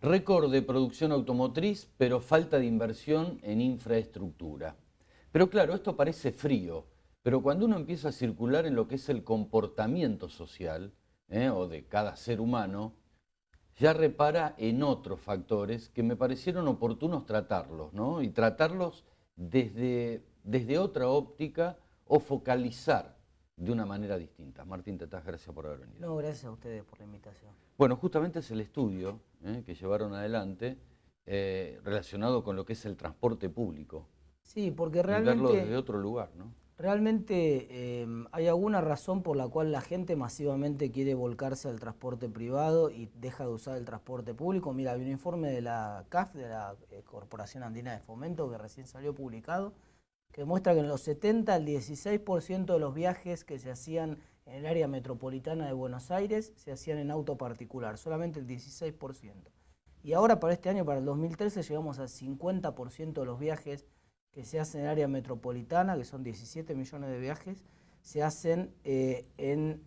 Récord de producción automotriz, pero falta de inversión en infraestructura. Pero claro, esto parece frío, pero cuando uno empieza a circular en lo que es el comportamiento social, o de cada ser humano, ya repara en otros factores que me parecieron oportunos tratarlos, ¿no? Y tratarlos desde otra óptica o focalizar de una manera distinta. Martín Tetaz, gracias por haber venido. No, gracias a ustedes por la invitación. Bueno, justamente es el estudio que llevaron adelante relacionado con lo que es el transporte público Sí, porque y verlo desde realmente, otro lugar, ¿no? hay alguna razón por la cual la gente masivamente quiere volcarse al transporte privado y deja de usar el transporte público. Mira, hay un informe de la CAF, de la Corporación Andina de Fomento, que recién salió publicado, que muestra que en los 70 el 16% de los viajes que se hacían en el área metropolitana de Buenos Aires se hacían en auto particular, solamente el 16%. Y ahora para este año, para el 2013, llegamos al 50% de los viajes que se hacen en el área metropolitana, que son 17 millones de viajes, se hacen en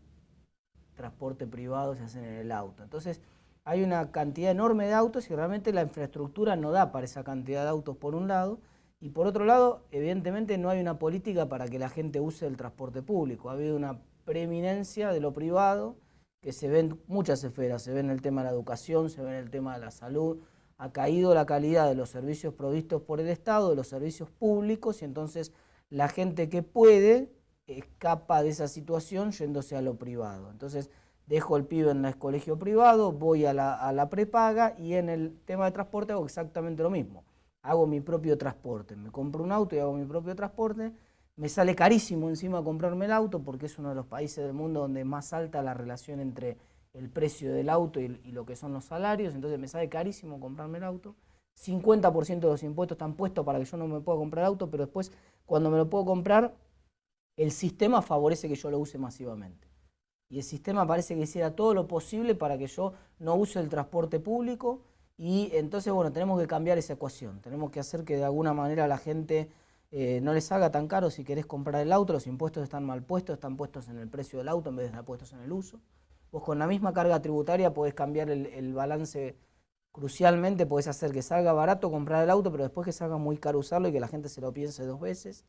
transporte privado, se hacen en el auto. Entonces hay una cantidad enorme de autos y realmente la infraestructura no da para esa cantidad de autos por un lado, y por otro lado, evidentemente no hay una política para que la gente use el transporte público. Ha habido una preeminencia de lo privado que se ve en muchas esferas, se ve en el tema de la educación, se ve en el tema de la salud. Ha caído la calidad de los servicios provistos por el Estado, de los servicios públicos, y entonces la gente que puede escapa de esa situación yéndose a lo privado. Entonces dejo el pibe en el colegio privado, voy a la prepaga, y en el tema de transporte hago exactamente lo mismo. Hago mi propio transporte, me compro un auto y hago mi propio transporte. Me sale carísimo encima comprarme el auto porque es uno de los países del mundo donde más alta la relación entre el precio del auto y lo que son los salarios, entonces me sale carísimo comprarme el auto. 50% de los impuestos están puestos para que yo no me pueda comprar el auto, pero después cuando me lo puedo comprar, el sistema favorece que yo lo use masivamente. Y el sistema parece que hiciera todo lo posible para que yo no use el transporte público, y entonces, bueno, tenemos que cambiar esa ecuación. Tenemos que hacer que de alguna manera la gente no les haga tan caro si querés comprar el auto. Los impuestos están mal puestos, están puestos en el precio del auto en vez de estar puestos en el uso. Vos con la misma carga tributaria podés cambiar el balance crucialmente, podés hacer que salga barato comprar el auto, pero después que salga muy caro usarlo y que la gente se lo piense dos veces.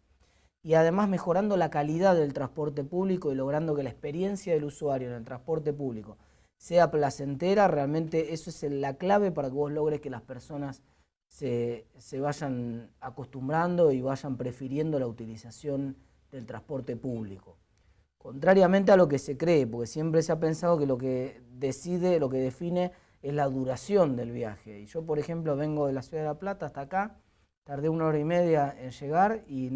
Y además mejorando la calidad del transporte público y logrando que la experiencia del usuario en el transporte público sea placentera. Realmente eso es la clave para que vos logres que las personas se vayan acostumbrando y vayan prefiriendo la utilización del transporte público. Contrariamente a lo que se cree, porque siempre se ha pensado que lo que decide, lo que define es la duración del viaje. Y yo, por ejemplo, vengo de la ciudad de La Plata hasta acá, tardé 1 hora y media en llegar, y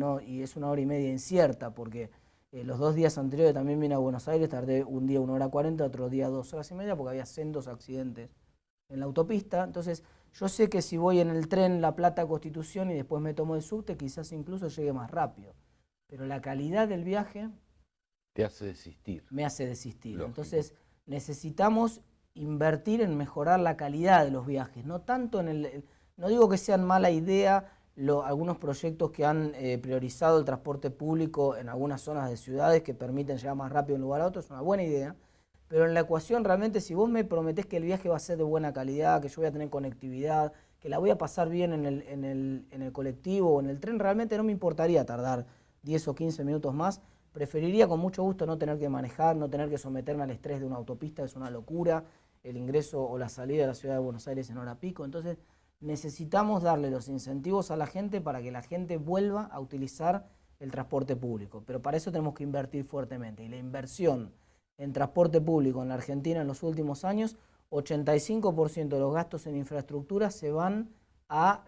es 1 hora y media incierta, porque los 2 días anteriores también vine a Buenos Aires, tardé un día 1 hora 40, otro día 2 horas y media, porque había sendos accidentes en la autopista. Entonces yo sé que si voy en el tren La Plata-Constitución y después me tomo el subte, quizás incluso llegue más rápido. Pero la calidad del viaje Te hace desistir, me hace desistir. lógico. Entonces necesitamos invertir en mejorar la calidad de los viajes, no tanto no digo que sean mala idea algunos proyectos que han priorizado el transporte público en algunas zonas de ciudades que permiten llegar más rápido de un lugar a otro, es una buena idea, pero en la ecuación realmente, si vos me prometés que el viaje va a ser de buena calidad, que yo voy a tener conectividad, que la voy a pasar bien en el colectivo o en el tren, realmente no me importaría tardar 10 o 15 minutos más. Preferiría con mucho gusto no tener que manejar, no tener que someterme al estrés de una autopista, es una locura el ingreso o la salida de la ciudad de Buenos Aires en hora pico. Entonces necesitamos darle los incentivos a la gente para que la gente vuelva a utilizar el transporte público, pero para eso tenemos que invertir fuertemente, y la inversión en transporte público en la Argentina en los últimos años, 85% de los gastos en infraestructura se van a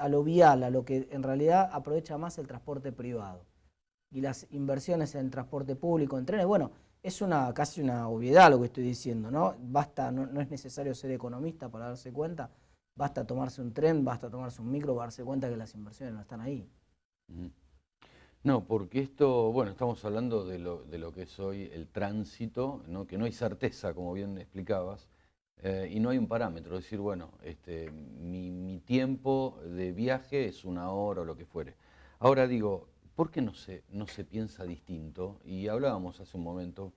lo vial, a lo que en realidad aprovecha más el transporte privado. Y las inversiones en transporte público, en trenes, bueno, es casi una obviedad lo que estoy diciendo, ¿no? Basta, no es necesario ser economista para darse cuenta, basta tomarse un tren, basta tomarse un micro para darse cuenta que las inversiones no están ahí. No, porque esto, bueno, estamos hablando de lo que es hoy el tránsito, ¿no? Que no hay certeza, como bien explicabas, y no hay un parámetro, es decir, bueno, mi tiempo de viaje es 1 hora o lo que fuere. Ahora digo, ¿por qué no se piensa distinto? Y hablábamos hace un momento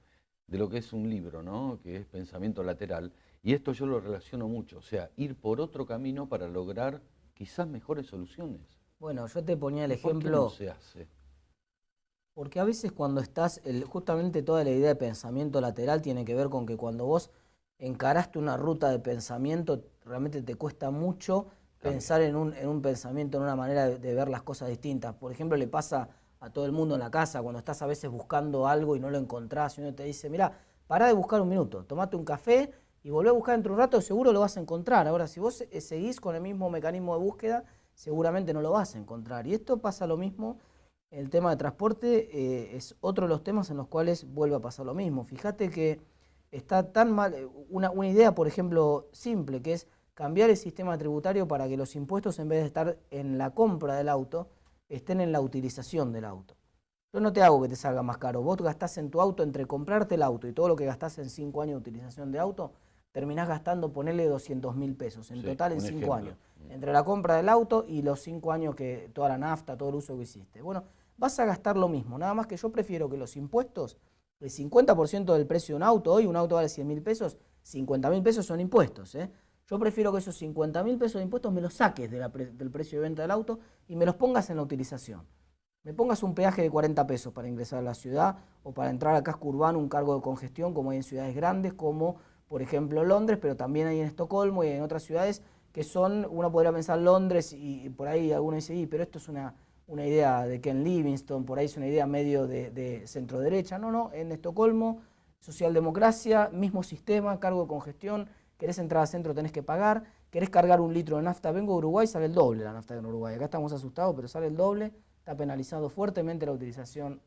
de lo que es un libro, ¿no? Que es Pensamiento Lateral, Y esto yo lo relaciono mucho, o sea, ir por otro camino para lograr quizás mejores soluciones. Bueno, yo te ponía el ¿Y por qué no ejemplo, se hace? porque a veces cuando estás, justamente toda la idea de pensamiento lateral tiene que ver con que cuando vos encaraste una ruta de pensamiento, realmente te cuesta mucho Cambiar. pensar en un pensamiento, en una manera de ver las cosas distintas. Por ejemplo, le pasa a todo el mundo en la casa, cuando estás a veces buscando algo y no lo encontrás, y uno te dice, mirá, pará de buscar un minuto, tomate un café y volvé a buscar dentro de un rato, seguro lo vas a encontrar. Ahora, si vos seguís con el mismo mecanismo de búsqueda, seguramente no lo vas a encontrar. Y esto pasa lo mismo. El tema de transporte es otro de los temas en los cuales vuelve a pasar lo mismo. Fíjate que está tan mal, una idea, por ejemplo, simple, que es cambiar el sistema tributario para que los impuestos, en vez de estar en la compra del auto, estén en la utilización del auto. Yo no te hago que te salga más caro. Vos gastás en tu auto, entre comprarte el auto y todo lo que gastás en 5 años de utilización de auto, terminás gastando, ponerle 200.000 pesos, en Sí, total en un 5 ejemplo. años. Entre la compra del auto y los 5 años que toda la nafta, todo el uso que hiciste. Bueno, vas a gastar lo mismo, nada más que yo prefiero que los impuestos, el 50% del precio de un auto, hoy un auto vale 100.000 pesos, 50.000 pesos son impuestos, ¿eh? Yo prefiero que esos 50.000 pesos de impuestos me los saques del precio de venta del auto y me los pongas en la utilización. Me pongas un peaje de 40 pesos para ingresar a la ciudad o para entrar al casco urbano, un cargo de congestión como hay en ciudades grandes como por ejemplo Londres, pero también hay en Estocolmo y en otras ciudades que son, uno podría pensar Londres y por ahí alguno dice, pero esto es una idea de Ken Livingstone, por ahí es una idea medio de centro derecha. No, no, en Estocolmo, socialdemocracia, mismo sistema, cargo de congestión, querés entrar al centro tenés que pagar, querés cargar un litro de nafta, vengo de Uruguay, sale el doble la nafta en Uruguay, acá estamos asustados, pero sale el doble, está penalizado fuertemente la utilización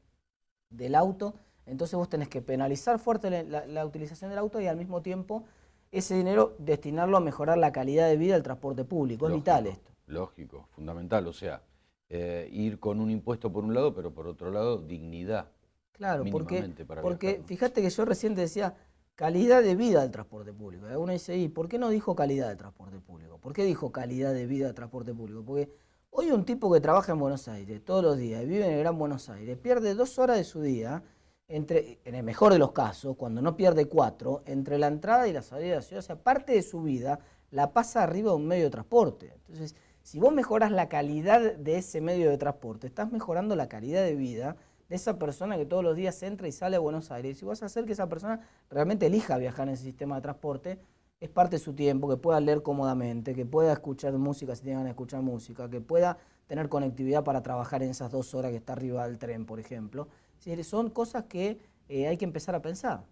del auto, entonces vos tenés que penalizar fuerte la utilización del auto y al mismo tiempo ese dinero destinarlo a mejorar la calidad de vida del transporte público, es vital Lógico, esto. lógico, fundamental. O sea, ir con un impuesto por un lado, pero por otro lado, dignidad, Claro, mínimamente, para viajar, porque ¿no? fíjate que yo recién te decía calidad de vida del transporte público. Y uno dice, ¿y por qué no dijo calidad del transporte público? ¿Por qué dijo calidad de vida del transporte público? Porque hoy un tipo que trabaja en Buenos Aires todos los días y vive en el Gran Buenos Aires, pierde 2 horas de su día, en el mejor de los casos, cuando no pierde 4, entre la entrada y la salida de la ciudad. O sea, parte de su vida la pasa arriba de un medio de transporte. Entonces, si vos mejoras la calidad de ese medio de transporte, estás mejorando la calidad de vida de esa persona que todos los días entra y sale a Buenos Aires. Si vas a hacer que esa persona realmente elija viajar en ese sistema de transporte, es parte de su tiempo, que pueda leer cómodamente, que pueda escuchar música si tiene ganas de escuchar música, que pueda tener conectividad para trabajar en esas 2 horas que está arriba del tren, por ejemplo. Es decir, son cosas que hay que empezar a pensar.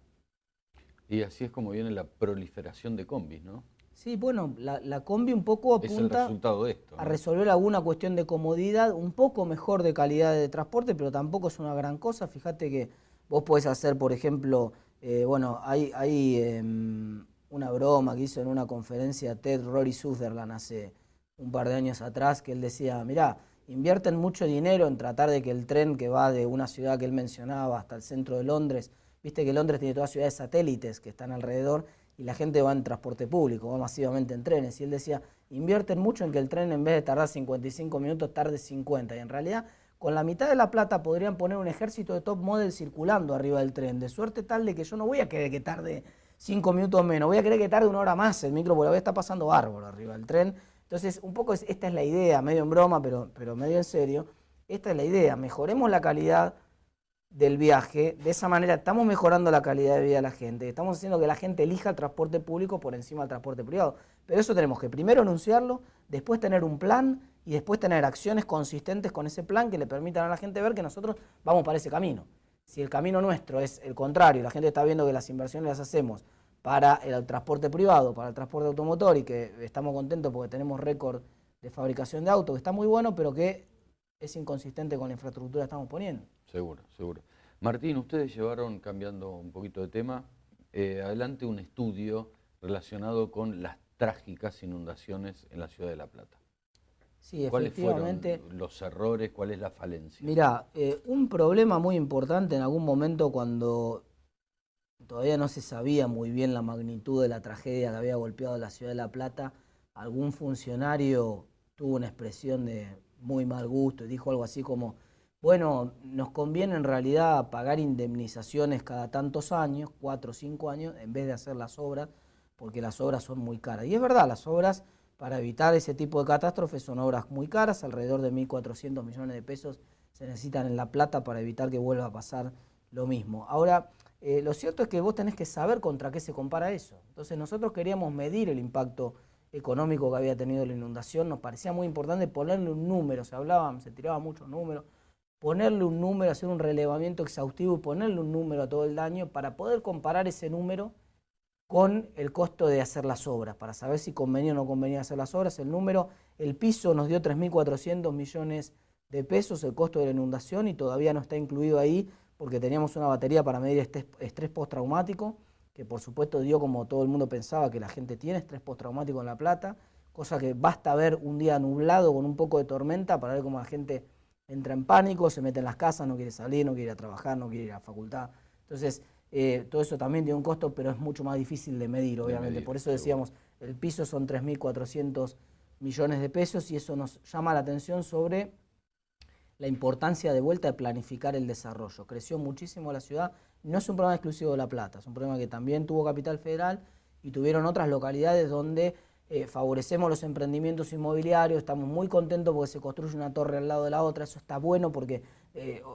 Y así es como viene la proliferación de combis, ¿no? Sí, bueno, la combi un poco Es el apunta resultado de esto, a ¿no? resolver alguna cuestión de comodidad, un poco mejor de calidad de transporte, pero tampoco es una gran cosa. Fíjate que vos podés hacer, por ejemplo, bueno, hay una broma que hizo en una conferencia Ted Rory Sutherland hace un par de años atrás, que él decía, mirá, invierten mucho dinero en tratar de que el tren que va de una ciudad que él mencionaba hasta el centro de Londres, viste que Londres tiene todas ciudades satélites que están alrededor, y la gente va en transporte público, va masivamente en trenes. Y él decía, invierten mucho en que el tren en vez de tardar 55 minutos tarde 50. Y en realidad, con la mitad de la plata podrían poner un ejército de top model circulando arriba del tren, de suerte tal de que yo no voy a querer que tarde 5 minutos menos, voy a querer que tarde 1 hora más el micro, porque la voy a estar pasando bárbaro arriba del tren. Entonces, un poco esta es la idea, medio en broma, pero medio en serio. Esta es la idea, mejoremos la calidad del viaje, de esa manera estamos mejorando la calidad de vida de la gente, estamos haciendo que la gente elija el transporte público por encima del transporte privado. Pero eso tenemos que primero anunciarlo, después tener un plan y después tener acciones consistentes con ese plan que le permitan a la gente ver que nosotros vamos para ese camino. Si el camino nuestro es el contrario, la gente está viendo que las inversiones las hacemos para el transporte privado, para el transporte automotor y que estamos contentos porque tenemos récord de fabricación de autos, que está muy bueno, pero que es inconsistente con la infraestructura que estamos poniendo. Seguro, seguro. Martín, ustedes llevaron, cambiando un poquito de tema, adelante un estudio relacionado con las trágicas inundaciones en la ciudad de La Plata. Sí, ¿Cuáles efectivamente. fueron los errores? ¿Cuál es la falencia? Mirá, un problema muy importante en algún momento cuando todavía no se sabía muy bien la magnitud de la tragedia que había golpeado la ciudad de La Plata, algún funcionario tuvo una expresión de muy mal gusto y dijo algo así como, bueno, nos conviene en realidad pagar indemnizaciones cada tantos años, 4 o 5 años, en vez de hacer las obras, porque las obras son muy caras. Y es verdad, las obras para evitar ese tipo de catástrofes son obras muy caras, alrededor de 1.400 millones de pesos se necesitan en La Plata para evitar que vuelva a pasar lo mismo. Ahora, lo cierto es que vos tenés que saber contra qué se compara eso. Entonces nosotros queríamos medir el impacto económico que había tenido la inundación, nos parecía muy importante ponerle un número, se tiraba muchos números, ponerle un número, hacer un relevamiento exhaustivo y ponerle un número a todo el daño para poder comparar ese número con el costo de hacer las obras, para saber si convenía o no convenía hacer las obras. El piso nos dio 3.400 millones de pesos, el costo de la inundación, y todavía no está incluido ahí porque teníamos una batería para medir estrés postraumático, que por supuesto dio, como todo el mundo pensaba, que la gente tiene estrés postraumático en La Plata, cosa que basta ver un día nublado con un poco de tormenta para ver cómo la gente entra en pánico, se mete en las casas, no quiere salir, no quiere ir a trabajar, no quiere ir a la facultad. Entonces, todo eso también tiene un costo, pero es mucho más difícil de medir, obviamente. Por eso decíamos, el piso son 3.400 millones de pesos y eso nos llama la atención sobre la importancia de vuelta de planificar el desarrollo. Creció muchísimo la ciudad, no es un problema exclusivo de La Plata, es un problema que también tuvo Capital Federal y tuvieron otras localidades donde favorecemos los emprendimientos inmobiliarios, estamos muy contentos porque se construye una torre al lado de la otra, eso está bueno porque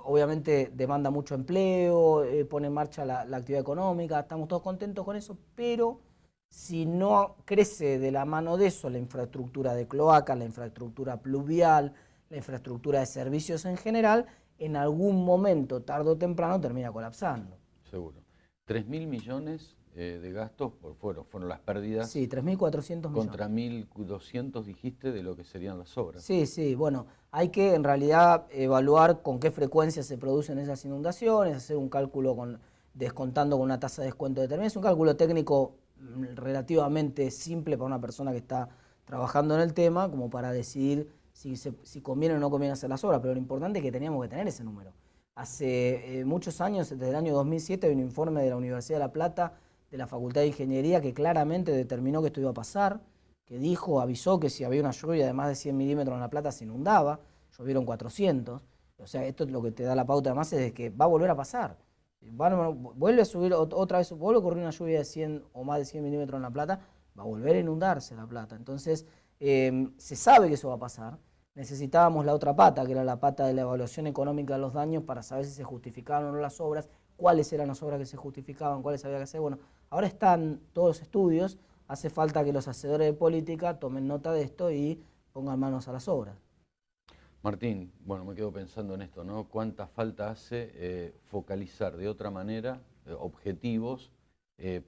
obviamente demanda mucho empleo, pone en marcha la actividad económica, estamos todos contentos con eso, pero si no crece de la mano de eso la infraestructura de cloacas, la infraestructura pluvial, la infraestructura de servicios en general, en algún momento, tarde o temprano, termina colapsando. Seguro. 3.000 millones de gastos fueron las pérdidas. Sí, 3.400 millones. Contra 1.200 dijiste de lo que serían las obras. Sí, sí, bueno, hay que en realidad evaluar con qué frecuencia se producen esas inundaciones, hacer un cálculo descontando con una tasa de descuento determinada. Es un cálculo técnico relativamente simple para una persona que está trabajando en el tema, como para decidir si conviene o no conviene hacer las obras, pero lo importante es que teníamos que tener ese número. Hace muchos años, desde el año 2007, hay un informe de la Universidad de La Plata, de la Facultad de Ingeniería, que claramente determinó que esto iba a pasar, que avisó que si había una lluvia de más de 100 milímetros en La Plata se inundaba, llovieron 400, o sea, esto es lo que te da la pauta además, es de que va a volver a pasar. Vuelve a subir otra vez, vuelve a ocurrir una lluvia de 100 o más de 100 milímetros en La Plata, va a volver a inundarse La Plata. Entonces, se sabe que eso va a pasar. Necesitábamos la otra pata, que era la pata de la evaluación económica de los daños, para saber si se justificaban o no las obras, cuáles eran las obras que se justificaban, cuáles había que hacer. Bueno, ahora están todos los estudios, hace falta que los hacedores de política tomen nota de esto y pongan manos a las obras. Martín, bueno, me quedo pensando en esto, ¿no? ¿Cuánta falta hace focalizar de otra manera objetivos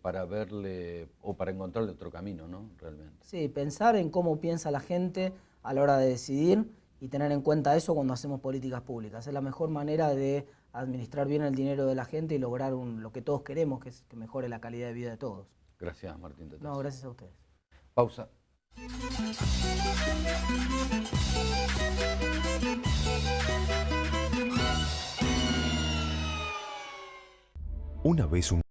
para verle o para encontrarle otro camino, ¿no? Realmente. Sí, pensar en cómo piensa la gente a la hora de decidir y tener en cuenta eso cuando hacemos políticas públicas. Es la mejor manera de administrar bien el dinero de la gente y lograr lo que todos queremos, que es que mejore la calidad de vida de todos. Gracias, Martín. No, gracias a ustedes. Pausa. Una vez un